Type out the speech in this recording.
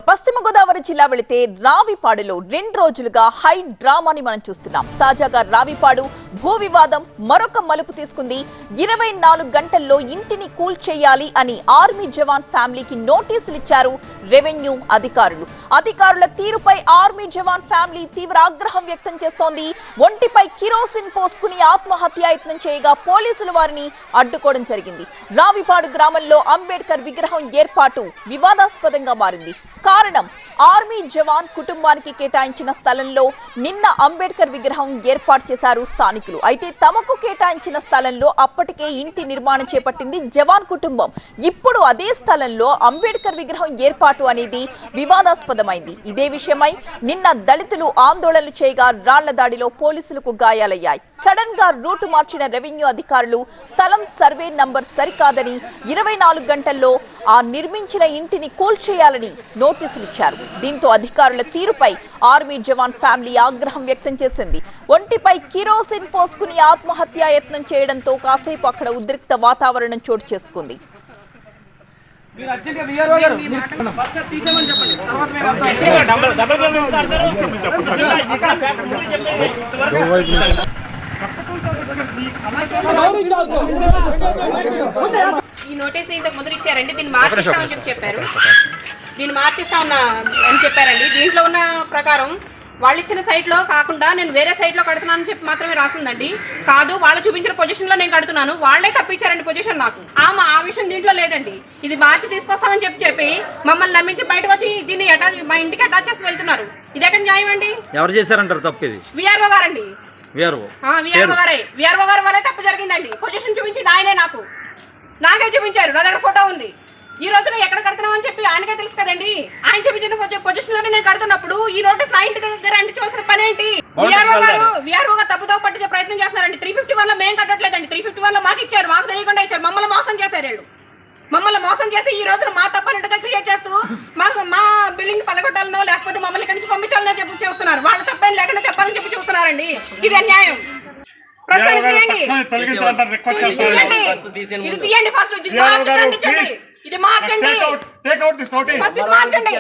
పశ్చిమ గోదావరి జిల్లా వెళితే రావిపాడులో 2 రోజులుగా హై డ్రామాని మనం చూస్తున్నాం. తాజాగా రావిపాడు భూ వివాదం మరొక మలుపు తీసుకుంది. 24 గంటల్లో ఇంటిని కూల్చేయాలి అని ఆర్మీ జవాన్ ఫ్యామిలీకి నోటీసులు ఇచ్చారు రెవెన్యూ అధికారులు. అధికారుల తీరుపై ఆర్మీ జవాన్ ఫ్యామిలీ తీవ్ర ఆగ్రహం వ్యక్తం చేస్తోంది. ఒంటిపై కిరోసిన్ పోసుకుని ఆత్మహత్యాయత్నం చేయగా పోలీసులు వారిని అడ్డుకోవడం జరిగింది. రావిపాడు గ్రామంలో అంబేద్కర్ విగ్రహం ఏర్పాటు వివాదాస్పదంగా మారింది. కారణం ఆర్మీ జవాన్ కుటుంబానికి కేటాయించిన స్థలంలో నిన్న అంబేద్కర్ విగ్రహం ఏర్పాటు చేశారు స్థానికులు. అయితే తమకు కేటాయించిన స్థలంలో అప్పటికే ఇంటి నిర్మాణం చేపట్టింది జవాన్ కుటుంబం. ఇప్పుడు అదే స్థలంలో అంబేద్కర్ విగ్రహం ఏర్పాటు అనేది వివాదాస్పదమైంది. ఇదే విషయమై నిన్న దళితులు ఆందోళనలు చేయగా రాళ్ల దాడిలో పోలీసులకు గాయాలయ్యాయి. సడన్ గా రూటు మార్చిన రెవెన్యూ అధికారులు స్థలం సర్వే నంబర్ సరికాదని 24 గంటల్లో ఆ నిర్మించిన ఇంటిని కూల్చేయాలని నోటీసులు ఇచ్చారు. దీంతో అధికారుల తీరుపై ఆర్మీ జవాన్ ఫ్యామిలీ ఆగ్రహం వ్యక్తం చేసింది. ఒంటిపై కిరోసిన్ పోసుకుని ఆత్మహత్యాయత్నం చేయడంతో కాసేపు అక్కడ ఉద్రిక్త వాతావరణం చోటు చేసుకుంది. ఈ నోటీస్ ఇంతకు ముందు ఇచ్చారండి. దీన్ని మార్చిస్తామని చెప్పారు. దీన్ని మార్చిస్తా ఉన్నా అని చెప్పారండి. దీంట్లో ఉన్న ప్రకారం వాళ్ళు ఇచ్చిన సైట్లో కాకుండా నేను వేరే సైట్లో కడుతున్నానని చెప్పి మాత్రమే రాసిందండి. కాదు, వాళ్ళు చూపించిన పొజిషన్లో నేను కడుతున్నాను. వాళ్లే తప్పించారండి పొజిషన్ నాకు. ఆ విషయం దీంట్లో లేదండి. ఇది మార్చి తీసుకొస్తామని చెప్పి మమ్మల్ని నమ్మించి బయటకు వచ్చి దీన్ని మా ఇంటికి అటాచ్ చేసి వెళ్తున్నారు. ఇది ఎక్కడ న్యాయం అండి? ఎవరు చేశారంటారు తప్పు? ఇది విఆర్ఓ గారండి. విఆర్ఓ గారు వల్లే తప్పు జరిగిందండి. పొజిషన్ చూపించింది ఆయనే, నాకే చూపించారు. నా దగ్గర ఫోటో ఉంది. ఈ రోజున ఎక్కడ కడుతున్నాం అని చెప్పి ఆయనకే తెలుసు కదండి. ఆయన చూపించిన పొజిషన్ లోనే నేను కడుతున్నప్పుడు ఈ నోటీస్ నా ఇంటి దగ్గర అంటించవలసిన పని ఏంటి? విఆర్ఓ గారు తప్పుతో పట్టించే ప్రయత్నం చేస్తున్నారండి. 351 లో మేము కట్టట్లేదండి. 351 లో మాకు ఇచ్చారు, మాకు తెలియకుండా ఇచ్చారు. మమ్మల్ని మోసం చేశారు వీళ్ళు. మమ్మల్ని మోసం చేసి ఈ రోజున మా తప్పనిట్టుగా క్రియేట్ చేస్తూ మా బిల్డింగ్ పలగొట్టాలనో లేకపోతే మమ్మల్ని ఇక్కడి నుంచి పంపించాలనో చెప్పి చూస్తున్నారు. వాళ్ళ తప్పని లేకుండా చెప్పాలని చెప్పి చూస్తున్నారండి. ఇది అన్యాయం. తీయండి ఫస్ట్. ఇది మార్చండి. ఫస్ట్ మార్చండి.